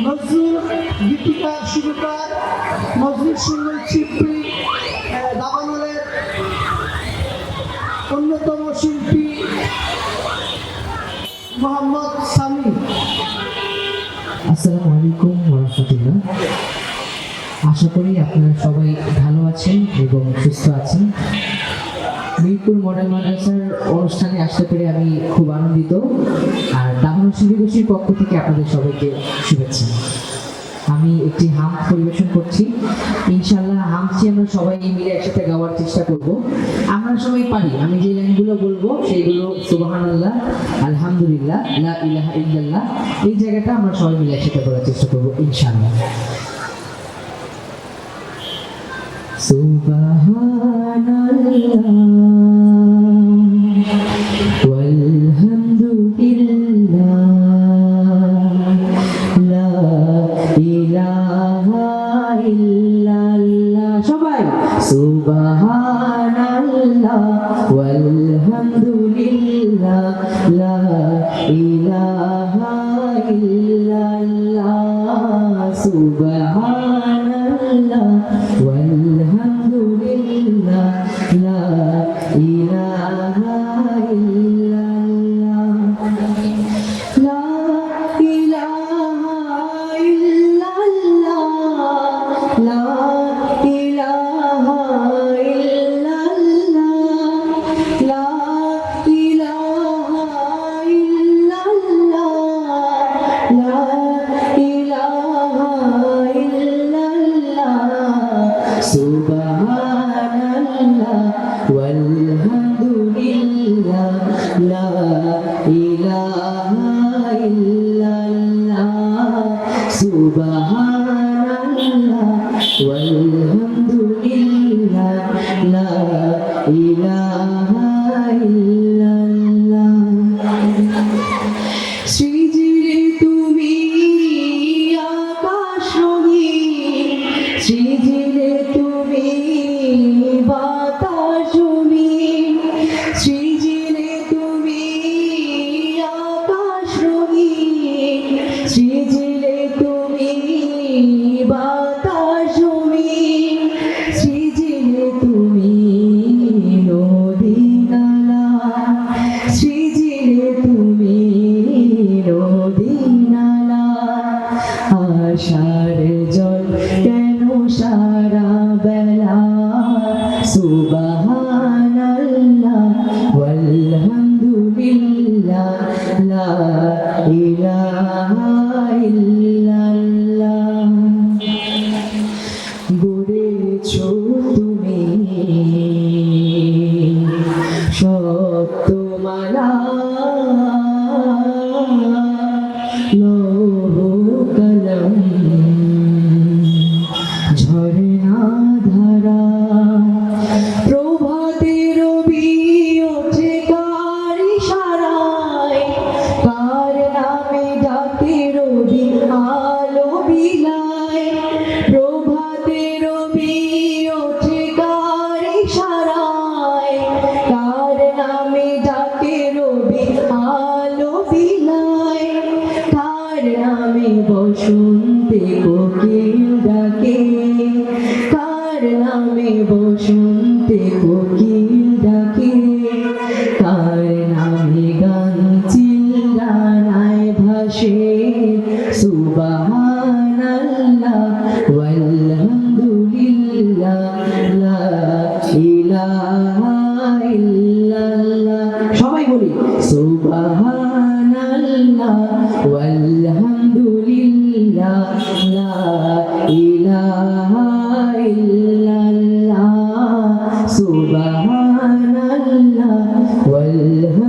নজরুল গীতিকার সুরকার নজরুল সঙ্গীত শিল্পী দাবানলের অন্যতম শিল্পী মোহাম্মদ সামি। আসসালামু আলাইকুম ওয়া রাহমাতুল্লাহ। আশা করি আপনারা সবাই ভালো আছেন এবং সুস্থ আছেন। মিরপুর মডেল মাদ্রাসার অনুষ্ঠানে আসতে পেরে আমি খুব আনন্দিত। আর দাবানল শিল্পীগোষ্ঠীর পক্ষ থেকে আপনাদের সবাইকে শুভেচ্ছা। আমি একটি হাম পরিবেশন করছি। ইনশাআল্লাহ হামটি আমরা সবাই মিলে একসাথে গাওয়ার চেষ্টা করব। আমরা সবাই পারি। আমি যে লাইনগুলো বলবো সেইগুলো সুবহানাল্লাহ, আলহামদুলিল্লাহ, লা ইলাহা ইল্লাল্লাহ, এই জায়গাটা আমরা সবাই মিলে একসাথে করার চেষ্টা করব ইনশাআল্লাহ। সুবহানাল্লাহ ওয়ালহামদুলিল্লাহ, লা ইলাহা ইল্লাল্লাহ। সবাই সুবহানাল্লাহ ওয়ালহামদুলিল্লাহ, লা ইলাহা ইল্লাল্লাহ। সুবহানাল্লাহ ওয়ালহামদুলিল্লাহ, লা ইলাহা ইল্লাল্লাহ, লা ইলাহা ইল্লাল্লাহ, লা ইলাহা ইল্লাল্লাহ, লা ইলাহা ইল্লাল্লাহ, লা ইলাহা ইল্লাল্লাহ। সুবহানাল্লাহ ওয়ালহামদুলিল্লাহ, লা ইলাহা ইল্লাল্লাহ। সুবহানাল্লাহ ওয়ালহামদুলিল্লাহ, লা ইলাহা ইল্লাল্লাহ। সৃজিরে তুমি আকাশ রঙিন, সৃজিরে তুমি বাতাস জমিন, সৃজিরে তুমি আকাশ রঙিন, সৃজিরে তুমি বাতাস জমিন, সৃজিরে তুমি নদী নালা, সৃজিরে তুমি নদী নালা। আশার জল কেন সারা বেলা, সুবহানাল্লাহ ওয়ালহামদুলিল্লাহ, লা ইলাহা ইল্লাল্লাহ। গড়েছো তুমি সপ্তমালা, লৌহ কলম ঝরনা ধারা, প্রভাতের রবি ওঠে কার ইশারায়, কার নামে ডাকে রবি আলো বিলায়, প্রভাতের রবি ওঠে কার ইশারায়, কার নামে ডাকে রবি আলো বিলায়, কার নামে বসন্তে কোকিল ডাকে, কার নামে বসন্তে কোকিল ডাকে, কার নামে গান চিল্লানায় ভাসে, সুবহানাল্লাহ ওয়ালহামদুলিল্লাহ, লা ইলাহা ইল্লাল্লাহ। সবাই বলি সুবহানাল্লাহ ওয়ালহামদুলিল্লাহ, লা ইলাহা ইল্লাল্লাহ। সুবহানাল্লাহ ওয়ালহামদুলিল্লাহ।